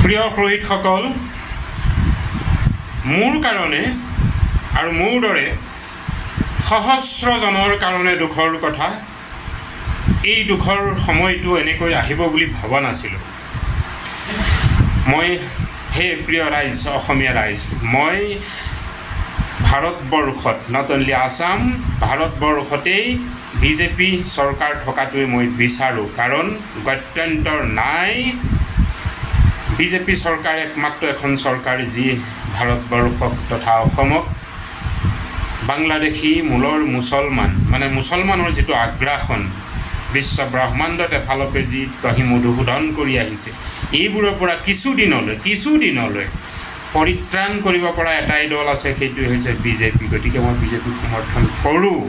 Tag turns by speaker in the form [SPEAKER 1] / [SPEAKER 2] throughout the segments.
[SPEAKER 1] প্ৰিয় শহীদসকল, মোৰ কাৰণে আৰু মোৰ দৰে সহস্ৰজনৰ কাৰণে দুখৰ কথা। এই দুখৰ সময়টো এনেকৈ আহিব বুলি ভবা নাছিলোঁ। মই প্ৰিয় ৰাইজ, অসমীয়া ৰাইজ, মই ভাৰতবৰ্ষত, নট অনলি আছাম, ভাৰতবৰ্ষতেই বিজেপি চৰকাৰ থকাটোৱে মই বিচাৰোঁ। কাৰণ গত্যন্তৰ নাই। বিজেপি চৰকাৰ একমাত্ৰ এখন চৰকাৰ যি ভাৰতবৰ্ষক তথা অসমক বাংলাদেশী মূলৰ মুছলমানৰ যিটো আগ্ৰাসন বিশ্ব ব্ৰহ্মাণ্ডত এফালপে যি তহি মধুসূদন কৰি আহিছে, এইবোৰৰ পৰা কিছুদিনলৈ পৰিত্ৰাণ কৰিব পৰা এটাই দল আছে, সেইটোৱে হৈছে বিজেপি। গতিকে মই বিজেপিক সমৰ্থন কৰোঁ।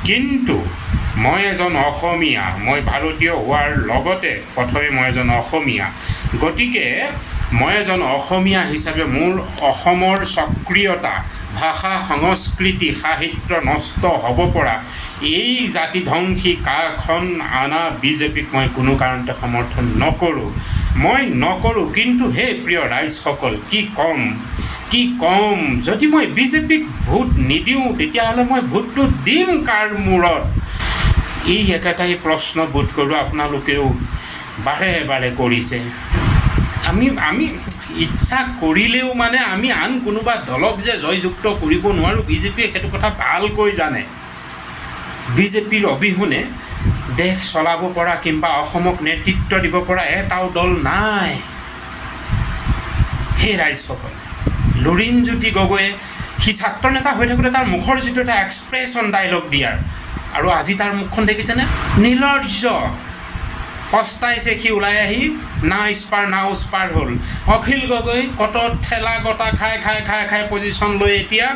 [SPEAKER 1] কিন্তু মই এজন অসমীয়া, মই ভাৰতীয় হোৱাৰ লগতে প্ৰথমে মই এজন অসমীয়া। গতিকে মই এজন অসমীয়া হিচাপে মোৰ অসমৰ স্বকীয়তা, ভাষা, সংস্কৃতি, সাহিত্য নষ্ট হ'ব পৰা এই জাতিধ্বংসী কাখন আনা বিজেপিক মই কোনো কাৰণতে সমৰ্থন নকৰোঁ। কিন্তু প্ৰিয় ৰাইজসকল, কি ক'ম, যদি মই বিজেপিক ভোট নিদিওঁ তেতিয়াহ'লে মই ভোটটো দিম কাৰ মূৰত? এই একেটাই প্ৰশ্ন বোধ কৰোঁ আপোনালোকেও বাৰে কৰিছে। আমি ইচ্ছা কৰিলেও আমি আন কোনোবা দলক যে জয়যুক্ত কৰিব নোৱাৰোঁ, বিজেপিয়ে সেইটো কথা ভালকৈ জানে। বিজেপিৰ অবিহনে দেশ চলাব পৰা কিংবা অসমক নেতৃত্ব দিব পৰা এটাও দল নাই। সেই ৰাইজসকল, লুৰিণজ্যোতি গগৈয়ে সি ছাত্ৰ নেতা হৈ থাকোঁতে তাৰ মুখৰ যিটো এটা এক্সপ্ৰেছন ডাইলগ দিয়াৰ, আৰু আজি তাৰ মুখখন দেখিছেনে? নিৰ্লজ্জ। পস্তাইছে সি ওলাই আহি, না উস্পাৰ হ'ল। অখিল গগৈ কটত ঠেলা গটা খাই পজিশ্যন লৈ এতিয়া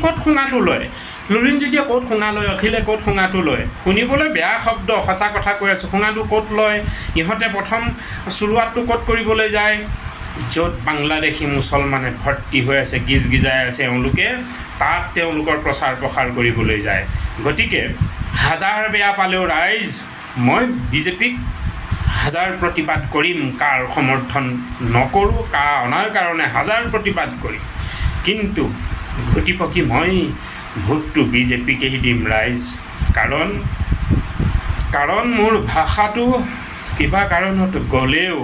[SPEAKER 1] ক'ত শুঙাটো লয়? লুৰিণজ্যোতিয়ে ক'ত শুঙা লয়? অখিলে ক'ত শুঙাটো লয়? শুনিবলৈ বেয়া শব্দ, সঁচা কথা কৈ আছোঁ। শুঙাটো ক'ত লয়? ইহঁতে প্ৰথম চুৰুৱাতটো ক'ত কৰিবলৈ যায়? য'ত বাংলাদেশী মুছলমানে ভৰ্তি হৈ আছে, গিজগিজাই আছে এওঁলোকে, তাত তেওঁলোকৰ প্ৰচাৰ প্ৰসাৰ কৰিবলৈ যায়। গতিকে হাজাৰ বেয়া পালেও ৰাইজ, মই বিজেপিক হাজাৰ প্ৰতিবাদ কৰিম। কাৰ সমৰ্থন নকৰোঁ, কা অনাৰ কাৰণে হাজাৰ প্ৰতিবাদ কৰিম। কিন্তু ঘটি পকি মই ভোটটো বিজেপিকেই দিম ৰাইজ। কাৰণ মোৰ ভাষাটো কিবা কাৰণত গ'লেও,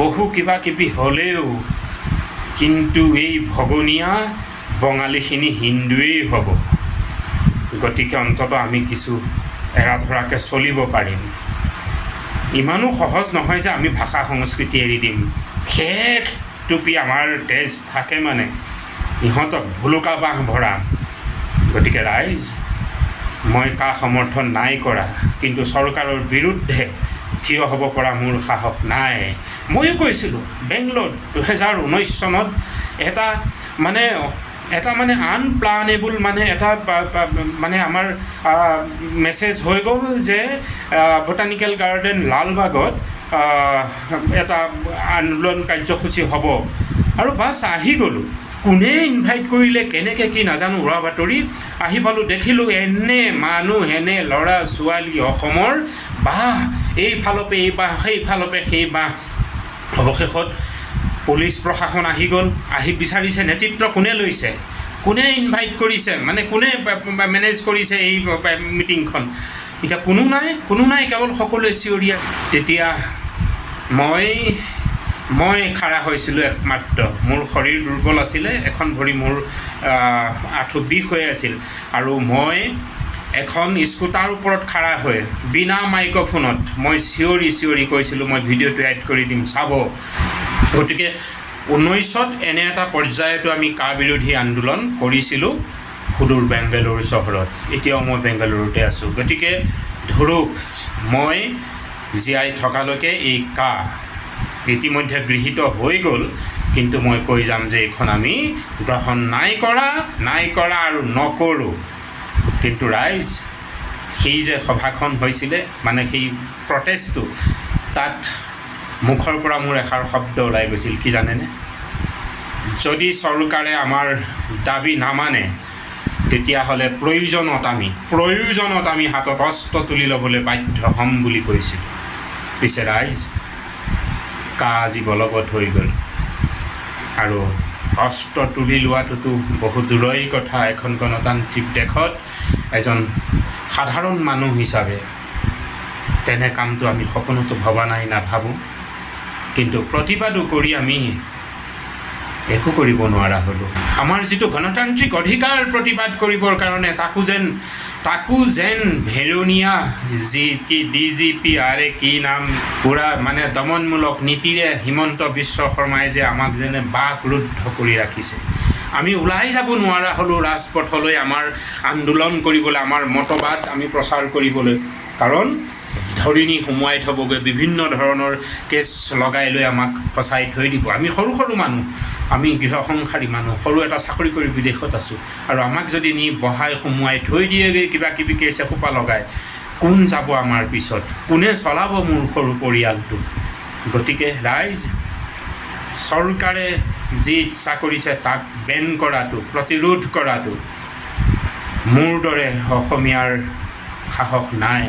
[SPEAKER 1] বহু কিবা কিবি হ'লেও, কিন্তু এই ভগনীয়া বঙালীখিনি হিন্দুৱেই হ'ব। গতিকে অন্ততঃ আমি কিছু এৰা ধৰাকৈ চলিব পাৰিম। ইমানো সহজ নহয় যে আমি ভাষা সংস্কৃতি এৰি দিম। শেষ টুপি আমাৰ তেজ থাকে ইহঁতক ভুলুকা বাঁহ ভৰা। গতিকে ৰাইজ, মই কা সমৰ্থন নাই কৰা, কিন্তু চৰকাৰৰ বিৰুদ্ধে থিয় হ'ব পৰা মোৰ সাহস নাই। ময়ো কৈছিলোঁ বেংগলোৰ 2019 চনত এটা আনপ্লানেবল আমাৰ মেছেজ হৈ গ'ল যে বটানিকেল গাৰ্ডেন লালবাগত এটা আন্দোলন কাৰ্যসূচী হ'ব, আৰু বাছ আহি গ'লোঁ। কোনে ইনভাইট কৰিলে, কেনেকৈ কি নাজানো, উৰা বাতৰি আহি পালোঁ, দেখিলোঁ এনে মানুহ, এনে ল'ৰা ছোৱালী অসমৰ, বাহ এইফালপে এই বাহ, সেইফালপে সেই বাহ। অৱশেষত পুলিচ প্ৰশাসন আহি গ'ল, আহি বিচাৰিছে নেতৃত্ব কোনে লৈছে, কোনে ইনভাইট কৰিছে, কোনে মেনেজ কৰিছে এই মিটিংখন। এতিয়া কোনো নাই, কেৱল সকলোৱে চিঞৰি আছে। তেতিয়া মই খাৰা হৈছিলোঁ একমাত্ৰ। মোৰ শৰীৰ দুৰ্বল আছিলে, এখন ভৰি মোৰ আঁঠু বিষ হৈ আছিল, আৰু মই এখন স্কুটাৰ ওপৰত খাৰা হৈ বিনা মাইক্ৰফোনত মই চিঞৰি কৈছিলোঁ, মই ভিডিঅ'টো এড কৰি দিম চাব। গতিকে 19ত এনে এটা পৰ্যায়তো আমি কা বিৰোধী আন্দোলন কৰিছিলোঁ সুদূৰ বেংগালুৰু চহৰত। এতিয়াও মই বেংগালুৰুতে আছোঁ। গতিকে ধৰক, মই জীয়াই থকালৈকে এই কা ইতিমধ্যে গৃহীত হৈ গ'ল, কিন্তু মই কৈ যাম যে এইখন আমি গ্ৰহণ নাই কৰা আৰু নকৰোঁ। কিন্তু ৰাইজ, সেই যে সভাখন হৈছিলে, সেই প্ৰটেষ্টটো, তাত মুখৰ পৰা মোৰ এষাৰ শব্দ ওলাই গৈছিল, কি জানেনে? যদি চৰকাৰে আমাৰ দাবী নামানে, তেতিয়াহ'লে প্ৰয়োজনত আমি হাতত অস্ত্ৰ তুলি ল'বলৈ বাধ্য হ'ম বুলি কৈছিলোঁ। পিছে ৰাইজ, আজি বলবৎ হৈ গ'ল। আৰু অস্ত্ৰ তুলি লোৱাটোতো বহু দূৰৈৰ কথা। এখন গণতান্ত্ৰিক দেশত এজন সাধাৰণ মানুহ হিচাপে তেনে কামটো আমি সপোনতো ভবা নাই, নাভাবোঁ। কিন্তু প্ৰতিবাদো কৰি আমি একো কৰিব নোৱাৰা হ'লোঁ। আমাৰ যিটো গণতান্ত্ৰিক অধিকাৰ প্ৰতিবাদ কৰিবৰ কাৰণে তাকো যেন ভেৰনীয়া DGP কি নাম পূৰা মানে দমনমূলক নীতিৰে হিমন্ত বিশ্ব শৰ্মাই যে আমাক যেনে বাকৰুদ্ধ কৰি ৰাখিছে। আমি ওলাই যাব নোৱাৰা হ'লোঁ ৰাজপথলৈ আমাৰ আন্দোলন কৰিবলৈ, আমাৰ মতবাদ আমি প্ৰচাৰ কৰিবলৈ। কাৰণ ধৰিণী সোমোৱাই থ'বগৈ, বিভিন্ন ধৰণৰ কেছ লগাই লৈ আমাক ফচাই থৈ দিব। আমি সৰু সৰু মানুহ, আমি গৃহসংসাৰী মানুহ, সৰু এটা চাকৰি কৰি বিদেশত আছোঁ, আৰু আমাক যদি নি বহাই সোমোৱাই থৈ দিয়েগৈ কিবা কিবি কেছ এসোপা লগাই, কোন যাব আমাৰ পিছত? কোনে চলাব মোৰ সৰু পৰিয়ালটো? গতিকে ৰাইজ, চৰকাৰে যি ইচ্ছা কৰিছে তাক বেন কৰাটো, প্ৰতিৰোধ কৰাটো মোৰ দৰে অসমীয়াৰ সাহস নাই।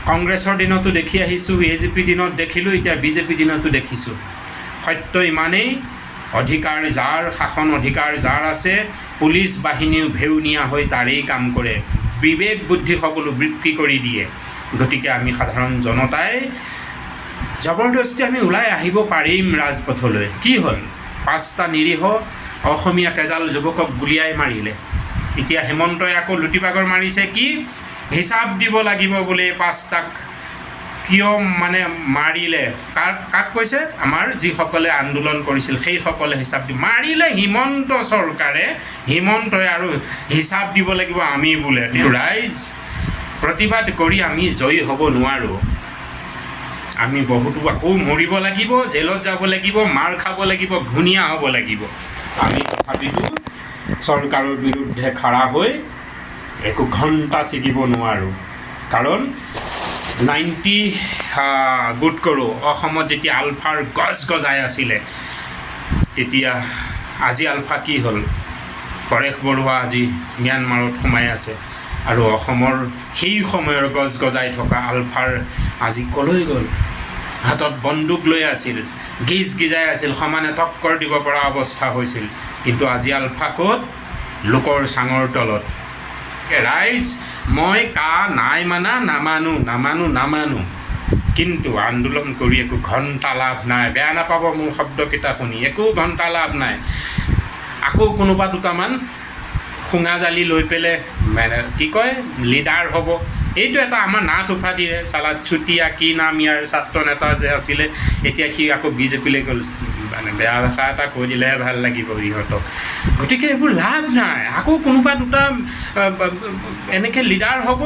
[SPEAKER 1] কংগ্ৰেছৰ দিনতো দেখি আহিছোঁ, AGP দিনত দেখিলোঁ, এতিয়া BJP দিনতো দেখিছোঁ। সত্য ইমানেই, অধিকাৰ যাৰ, শাসন অধিকাৰ যাৰ আছে, পুলিচ বাহিনীও ভেউনীয়া হৈ তাৰেই কাম কৰে, বিবেক বুদ্ধি সকলো বিক্ৰী কৰি দিয়ে। গতিকে আমি সাধাৰণ জনতাই জবৰদস্তি আমি ওলাই আহিব পাৰিম ৰাজপথলৈ। কি হ'ল? 5টা নিৰীহ অসমীয়া তেজাল যুৱকক গুলীয়াই মাৰিলে। এতিয়া হেমন্তই আকৌ লুটিবাগৰ মাৰিছে কি? হিচাপ দিব লাগিব বোলে 5টাক কিয় মানে মাৰিলে। কাক কৈছে? আমাৰ যিসকলে আন্দোলন কৰিছিল সেইসকলে হিচাপ দিব। মাৰিলে হিমন্ত চৰকাৰে, হিমন্তই আৰু হিচাপ দিব লাগিব আমি বোলে। ৰাইজ, প্ৰতিবাদ কৰি আমি জয়ী হ'ব নোৱাৰোঁ। আমি বহুতো আকৌ মৰিব লাগিব, জেলত যাব লাগিব, মাৰ খাব লাগিব, ঘূণীয়া হ'ব লাগিব। আমি তথাপিতো চৰকাৰৰ বিৰুদ্ধে খাৰা হৈ একো ঘণ্টা ছিগিব নোৱাৰোঁ। কাৰণ 90 গোট কৰোঁ অসমত যেতিয়া আলফাৰ গছ গজাই আছিলে, তেতিয়া আজি আলফা কি হ'ল? পৰেশ বৰুৱা আজি ম্যানমাৰত সোমাই আছে, আৰু অসমৰ সেই সময়ৰ গছ গজাই থকা আলফাৰ আজি কলৈ গ'ল? হাতত বন্দুক লৈ আছিল, গিজাই আছিল, সমানে টক্কৰ দিব পৰা অৱস্থা হৈছিল। কিন্তু আজি আলফা ক'ত? লোকৰ চাঙৰ তলত। ৰাইজ, মই নাই মানা, নামানো। কিন্তু আন্দোলন কৰি একো ঘণ্টা লাভ নাই। বেয়া নাপাব মোৰ শব্দকেইটা শুনি, একো ঘণ্টা লাভ নাই। আকৌ কোনোবা দুটামান শুঙা জালি লৈ পেলাই কি কয় লিডাৰ হ'ব। এইটো এটা আমাৰ নাট উপাধিৰে চালাদ চুতীয়া কি নাম ইয়াৰ ছাত্ৰ নেতা যে আছিলে, এতিয়া সি আকৌ BJPলৈ গ'ল। মানে বেয়া ভাষা এটা কৈ দিলেহে ভাল লাগিব ইহঁতক। গতিকে এইবোৰ লাভ নাই। আকৌ কোনোবা দুটা এনেকৈ লিডাৰ হ'ব,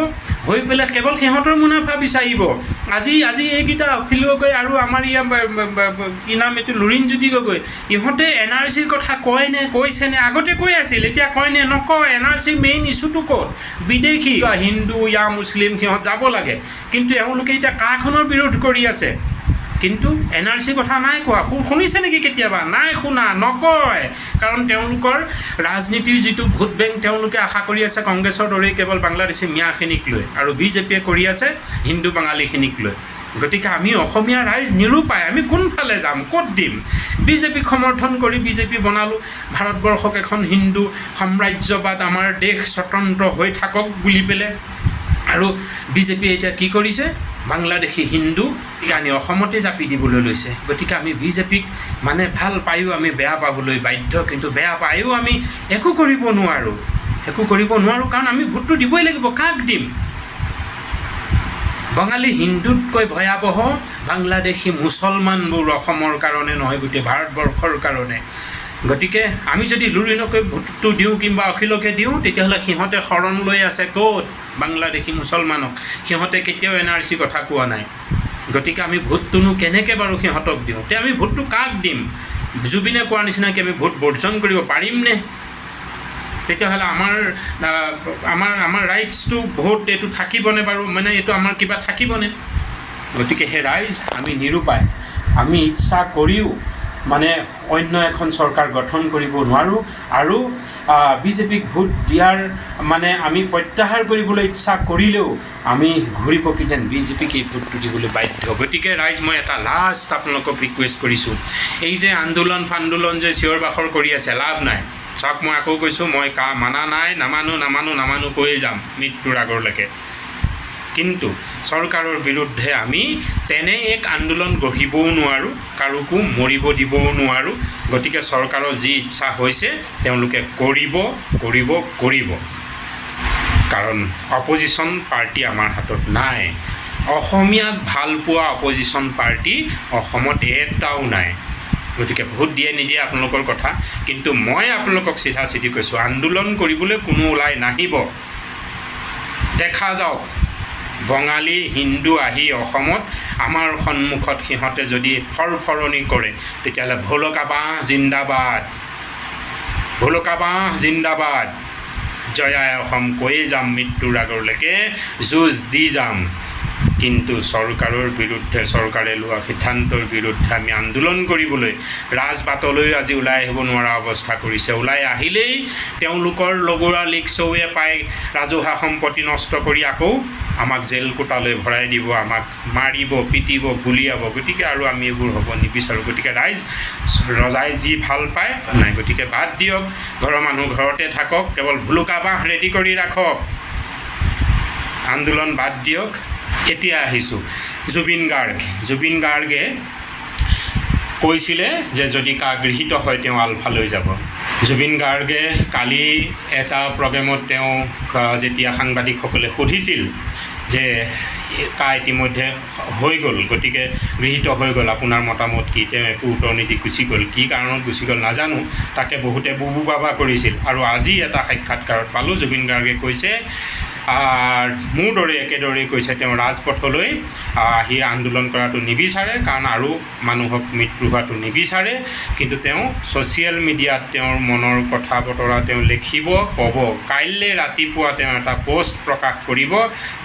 [SPEAKER 1] হৈ পেলাই কেৱল সিহঁতৰ মুনাফা বিচাৰিব। আজি এইকেইটা অখিল গগৈ আৰু আমাৰ ইয়াৰ কি নাম এইটো লুৰিণজ্যোতি গগৈ, ইহঁতে NRCৰ কথা কয়নে, কৈছেনে? আগতে কৈ আছিল, এতিয়া কয়নে? নকয়। NRCৰ মেইন ইছ্যুটো ক'ত? বিদেশী হিন্দু ইয়া মুছলিম সিহঁত যাব লাগে, কিন্তু এওঁলোকে এতিয়া কাখনৰ বিৰোধ কৰি আছে। কিন্তু NRCৰ কথা নাই কোৱা। শুনিছে নেকি কেতিয়াবা? নাই শুনা, নকয়। কাৰণ তেওঁলোকৰ ৰাজনীতিৰ যিটো ভোট বেংক তেওঁলোকে আশা কৰি আছে কংগ্ৰেছৰ দৰেই কেৱল বাংলাদেশী মিয়াখিনিক লৈ, আৰু BJPয়ে কৰি আছে হিন্দু বাঙালীখিনিক লৈ। গতিকে আমি অসমীয়া ৰাইজ নিৰূপায়, আমি কোনফালে যাম, ক'ত দিম? BJPক সমৰ্থন কৰি BJP বনালোঁ, ভাৰতবৰ্ষক এখন হিন্দু সাম্ৰাজ্যবাদ, আমাৰ দেশ স্বতন্ত্ৰ হৈ থাকক বুলি পেলাই। আৰু BJPয়ে এতিয়া কি কৰিছে? বাংলাদেশী হিন্দু আনি অসমতে জাপি দিবলৈ লৈছে। গতিকে আমি BJPক মানে ভাল পায়ো আমি বেয়া পাবলৈ বাধ্য, কিন্তু বেয়া পায়ো আমি একো কৰিব নোৱাৰোঁ। কাৰণ আমি ভোটটো দিবই লাগিব। কাক দিম? বঙালী হিন্দুতকৈ ভয়াৱহ বাংলাদেশী মুছলমানবোৰ অসমৰ কাৰণে নহয়, গোটেই ভাৰতবৰ্ষৰ কাৰণে। গতিকে আমি যদি লুৰিণকৈ ভোটটো দিওঁ কিংবা অখিলকে দিওঁ, তেতিয়াহ'লে সিহঁতে শৰণ লৈ আছে ক'ত? বাংলাদেশী মুছলমানক। সিহঁতে কেতিয়াও NRCৰ কথা কোৱা নাই। গতিকে আমি ভোটটোনো কেনেকৈ বাৰু সিহঁতক দিওঁ? তে আমি ভোটটো কাক দিম? জুবিনে কোৱাৰ নিচিনাকৈ আমি ভোট বৰ্জন কৰিব পাৰিমনে? তেতিয়াহ'লে আমাৰ ৰাইটছটো ভোট এইটো থাকিবনে বাৰু? মানে এইটো আমাৰ কিবা থাকিবনে? গতিকে সেই ৰাইজ, আমি নিৰূপায়। আমি ইচ্ছা কৰিও মানে অন্য এখন চৰকাৰ গঠন কৰিব নোৱাৰোঁ আৰু বিজেপিক ভোট দিয়াৰ মানে আমি প্ৰত্যাহাৰ কৰিবলৈ ইচ্ছা কৰিলেও আমি ঘূৰি পকি যেন বিজেপিক এই ভোটটো দিবলৈ বাধ্য। গতিকে ৰাইজ মই এটা লাষ্ট আপোনালোকক ৰিকুৱেষ্ট কৰিছোঁ, এই যে আন্দোলন যে চিঞৰ বাখৰ কৰি আছে লাভ নাই। চাওক মই আকৌ কৈছোঁ, মই মানা নাই, নামানো কৈয়ে যাম মৃত্যুৰ আগলৈকে। কিন্তু চৰকাৰৰ বিৰুদ্ধে আমি তেনে এক আন্দোলন গঢ়িবও নোৱাৰোঁ, কাৰোকো মৰিব দিবও নোৱাৰোঁ। গতিকে চৰকাৰৰ যি ইচ্ছা হৈছে তেওঁলোকে কৰিব, কাৰণ অপজিশ্যন পাৰ্টি আমাৰ হাতত নাই। অসমীয়াক ভাল পোৱা অপজিশ্যন পাৰ্টি অসমত এটাও নাই। গতিকে ভোট দিয়ে নিদিয়ে আপোনালোকৰ কথা, কিন্তু মই আপোনালোকক চিধা কৈছোঁ, আন্দোলন কৰিবলৈ কোনো ওলাই নাহিব। দেখা যাওক বঙালী হিন্দু আহি অসমত আমাৰ সন্মুখত সিহঁতে যদি ফৰফৰণি কৰে, তেতিয়াহ'লে ভোলকা বাঁহ জিন্দাবাদ, জয়াই অসম কৈয়ে যাম মৃত্যুৰ আগলৈকে, যুঁজ দি যাম। কিন্তু চৰকাৰৰ বিৰুদ্ধে, চৰকাৰে লোৱা সিদ্ধান্তৰ বিৰুদ্ধে আমি আন্দোলন কৰিবলৈ ৰাজবাটলৈ আজি ওলাই আহিব নোৱাৰা অৱস্থা কৰিছে। ওলাই আহিলেই তেওঁলোকৰ লগোৱা লিক চৌৱে পাই ৰাজহুৱা সম্পত্তি নষ্ট কৰি আকৌ আমাক জেল কোটালৈ ভৰাই দিব, আমাক মাৰিব, পিটিব, গুলিয়াব। গতিকে আৰু আমি এইবোৰ হ'ব নিবিচাৰোঁ। গতিকে ৰাইজ, ৰজাই যি ভাল পায় নাই, গতিকে বাদ দিয়ক, ঘৰৰ মানুহ ঘৰতে থাকক, কেৱল ভুলুকা বাঁহ ৰেডি কৰি ৰাখক, আন্দোলন বাদ দিয়ক। এতিয়া আহিছোঁ জুবিন গাৰ্গে কৈছিলে যে যদি গৃহীত হয় তেওঁ আলফালৈ যাব। জুবিন গাৰ্গে কালি এটা প্ৰগ্ৰেমত তেওঁক যেতিয়া সাংবাদিকসকলে সুধিছিল যে ইতিমধ্যে হৈ গ'ল, গতিকে গৃহীত হৈ গ'ল, আপোনাৰ মতামত কি? তেওঁ একো উত্তৰ নিদি গুচি গ'ল। কি কাৰণত গুচি গ'ল নাজানো, তাকে বহুতে বুবু বাবা কৰিছিল। আৰু আজি এটা সাক্ষাৎকাৰত পালোঁ, জুবিন গাৰ্গে কৈছে মোৰ দৰে একেদৰেই কৈছে, তেওঁ ৰাজপথলৈ আহি আন্দোলন কৰাটো নিবিচাৰে, কাৰণ আৰু মানুহক মৃত্যু হোৱাটো নিবিচাৰে। কিন্তু তেওঁ ছ'চিয়েল মিডিয়াত তেওঁৰ মনৰ কথা বতৰা তেওঁ লিখিব, ক'ব। কাইলৈ ৰাতিপুৱা তেওঁ এটা পষ্ট প্ৰকাশ কৰিব,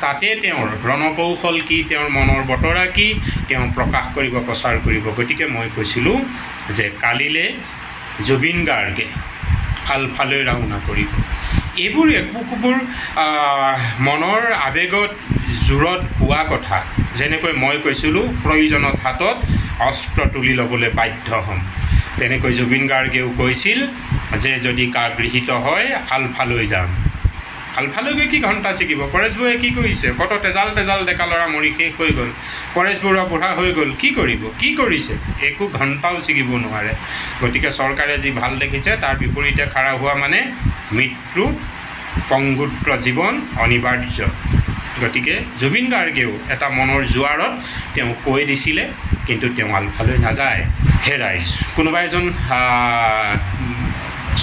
[SPEAKER 1] তাতে তেওঁৰ ৰণকৌশল কি, তেওঁৰ মনৰ বতৰা কি, তেওঁ প্ৰকাশ কৰিব, প্ৰচাৰ কৰিব। গতিকে মই কৈছিলোঁ যে কালিলৈ জুবিন গাৰ্গে আলফালৈ ৰাওনা কৰিব। এইবোৰ একোবোৰ মনৰ আৱেগত জোৰত কোৱা কথা। যেনেকৈ মই কৈছিলোঁ, প্ৰয়োজনত হাতত অস্ত্ৰ তুলি ল'বলৈ বাধ্য হ'ম, তেনেকৈ জুবিন গাৰ্গেও কৈছিল যে যদি গৃহীত হয় আলফালৈ যাম। আলফালৈ গৈ কি ঘণ্টা ছিকিব? পৰেশ বৰুৱাই কি কৰিছে? কত তেজাল ডেকা ল'ৰা মৰি শেষ হৈ গ'ল, পৰেশ বৰুৱা বুঢ়া হৈ গ'ল, কি কৰিব? কি কৰিছে? একো ঘণ্টাও ছিগিব নোৱাৰে। গতিকে চৰকাৰে যি ভাল দেখিছে তাৰ বিপৰীতে খাৰা হোৱা মানে মৃত্যু, পংগুত্ৰ জীৱন অনিবাৰ্য। গতিকে জুবিন গাৰ্গেও এটা মনৰ জোৱাৰত তেওঁ কৈ দিছিলে, কিন্তু তেওঁ আলফালৈ নাযায়। হে ৰাইজ, কোনোবা এজন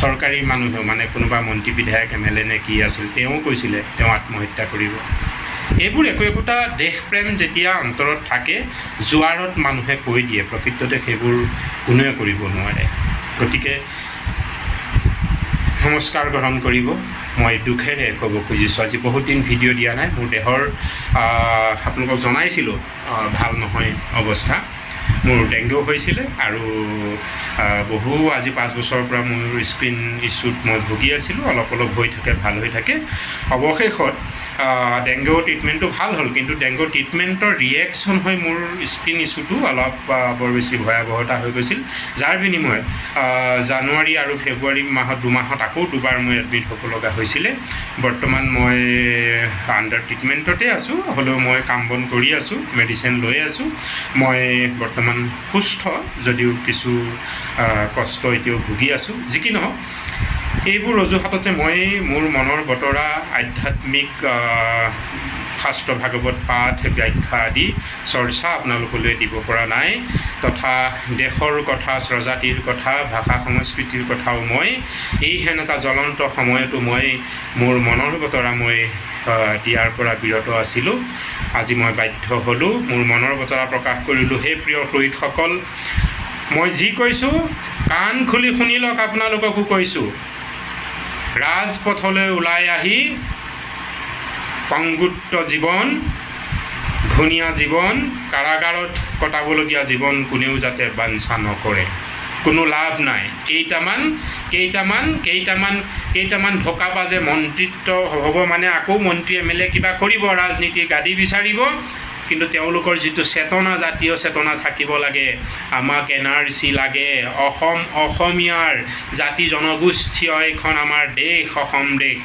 [SPEAKER 1] চৰকাৰী মানুহেও, মানে কোনোবা মন্ত্ৰী বিধায়ক MLA নে কি আছিল, তেওঁ কৈছিলে তেওঁ আত্মহত্যা কৰিব। এইবোৰ একোটা দেশপ্ৰেম যেতিয়া অন্তৰত থাকে, জোৱাৰত মানুহে কৈ দিয়ে, প্ৰকৃততে সেইবোৰ কোনোৱে কৰিব নোৱাৰে। গতিকে নমস্কাৰ গ্ৰহণ কৰিব। মই দুখেৰে ক'ব খুজিছোঁ, আজি বহুত দিন ভিডিঅ' দিয়া নাই। মোৰ দেহৰ আপোনালোকক জনাইছিলোঁ ভাল নহয় অৱস্থা। মোৰ ডেংগু হৈছিলে আৰু আজি 5 বছৰৰ পৰা মোৰ স্কিন ইছ্যুত মই ভুগি আছিলোঁ। অলপ হৈ থাকে, ভাল হৈ থাকে। অৱশেষত ডেংগু ট্ৰিটমেণ্টটো ভাল হ'ল, কিন্তু ডেংগু ট্ৰিটমেণ্টৰ ৰিয়েকশ্যন হৈ মোৰ স্কিন ইছ্যুটো অলপ বৰ বেছি ভয়াৱহতা হৈ গৈছিল, যাৰ বিনিময়ত জানুৱাৰী আৰু ফেব্ৰুৱাৰী মাহত 2 মাহত আকৌ 2বাৰ মই এডমিট হ'ব লগা হৈছিলে। বৰ্তমান মই আণ্ডাৰ ট্ৰিটমেণ্টতে আছোঁ, হ'লেও মই কাম বন কৰি আছোঁ, মেডিচিন লৈ আছোঁ। মই বৰ্তমান সুস্থ, যদিও কিছু কষ্ট এতিয়াও ভুগি আছোঁ। যি কি নহওক, এইবোৰ অজুহাততে মই মোৰ মনৰ বতৰা, আধ্যাত্মিক শাস্ত্ৰ ভাগৱত পাঠ, ব্যাখ্যা আদি চৰ্চা আপোনালোকলৈ দিব পৰা নাই, তথা দেশৰ কথা, স্বজাতিৰ কথা, ভাষা সংস্কৃতিৰ কথাও মই এইহেন এটা জ্বলন্ত সময়তো মই মোৰ মনৰ বতৰা মই দিয়াৰ পৰা বিৰত আছিলোঁ। আজি মই বাধ্য হ'লোঁ, মোৰ মনৰ বতৰা প্ৰকাশ কৰিলোঁ। হে প্ৰিয় শহীদসকল, মই যি কৈছোঁ কাণ খুলি শুনি লওক, আপোনালোককো কৈছোঁ, ৰাজপথলৈ ওলাই আহি পংগুত্ৰ জীৱন, ঘূণীয়া জীৱন, কাৰাগাৰত কটাবলগীয়া জীৱন কোনেও যাতে বাঞ্ছা নকৰে। কোনো লাভ নাই। কেইটামান ধোকাবাজে মন্ত্ৰিত্ব হ'ব মানে আকৌ মন্ত্ৰী এম.এল.এ কিবা কৰিব, ৰাজনীতিৰ গাদী বিচাৰিব, কিন্তু তেওঁলোকৰ যিটো চেতনা, জাতীয় চেতনা থাকিব লাগে। আমাক NRC লাগে, অসমীয়াৰ জাতি জনগোষ্ঠীয় এইখন আমাৰ দেশ, অসম দেশ।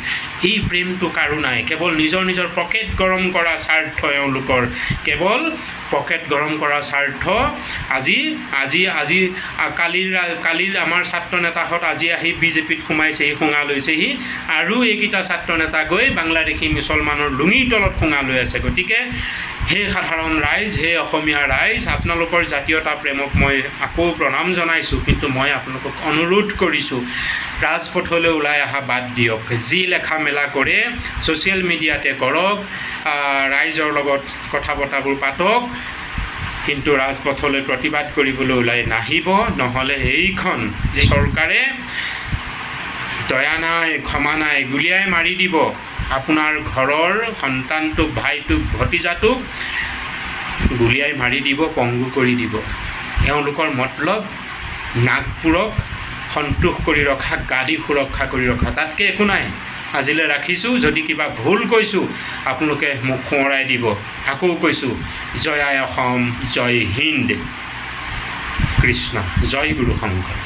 [SPEAKER 1] এই প্ৰেমটো কাৰো নাই, কেৱল নিজৰ পকেট গৰম কৰা স্বাৰ্থ এওঁলোকৰ, কেৱল পকেট গৰম কৰা স্বাৰ্থ। কালিৰ আমাৰ ছাত্ৰ নেতাহঁত আজি আহি বিজেপিত সোমাইছেহি, শুঙা লৈছেহি, আৰু এইকেইটা ছাত্ৰ নেতা গৈ বাংলাদেশী মুছলমানৰ লুঙিৰ তলত শুঙা লৈ আছে। গতিকে হে সাধাৰণ ৰাইজ, হে অসমীয়া ৰাইজ, আপোনালোকৰ জাতীয়তা প্ৰেমক মই আকৌ প্ৰণাম জনাইছোঁ, কিন্তু মই আপোনালোকক অনুৰোধ কৰিছোঁ, ৰাজপথলৈ ওলাই অহা বাদ দিয়ক। যি লেখা মেলা কৰে ছ'চিয়েল মিডিয়াতে কৰক, ৰাইজৰ লগত কথা বতৰাবোৰ পাতক, কিন্তু ৰাজপথলৈ প্ৰতিবাদ কৰিবলৈ ওলাই নাহিব। নহ'লে এইখন যে চৰকাৰে দয়া নাই, ক্ষমা নাই, গুলিয়াই মাৰি দিব। আপোনাৰ ঘৰৰ সন্তানটোক, ভাইটোক, ভতিজাটোক গুলিয়াই মাৰি দিব, পংগু কৰি দিব। এওঁলোকৰ মতলব নাগপুৰক সন্তোষ কৰি ৰখা, গাদী সুৰক্ষা কৰি ৰখা, তাতকৈ একো নাই। আজিলৈ ৰাখিছোঁ। যদি কিবা ভুল কৈছোঁ আপোনালোকে মোক সোঁৱৰাই দিব। আকৌ কৈছোঁ, জয় আই অসম, জয় হিন্দ, কৃষ্ণ, জয় গুৰু শংকৰ।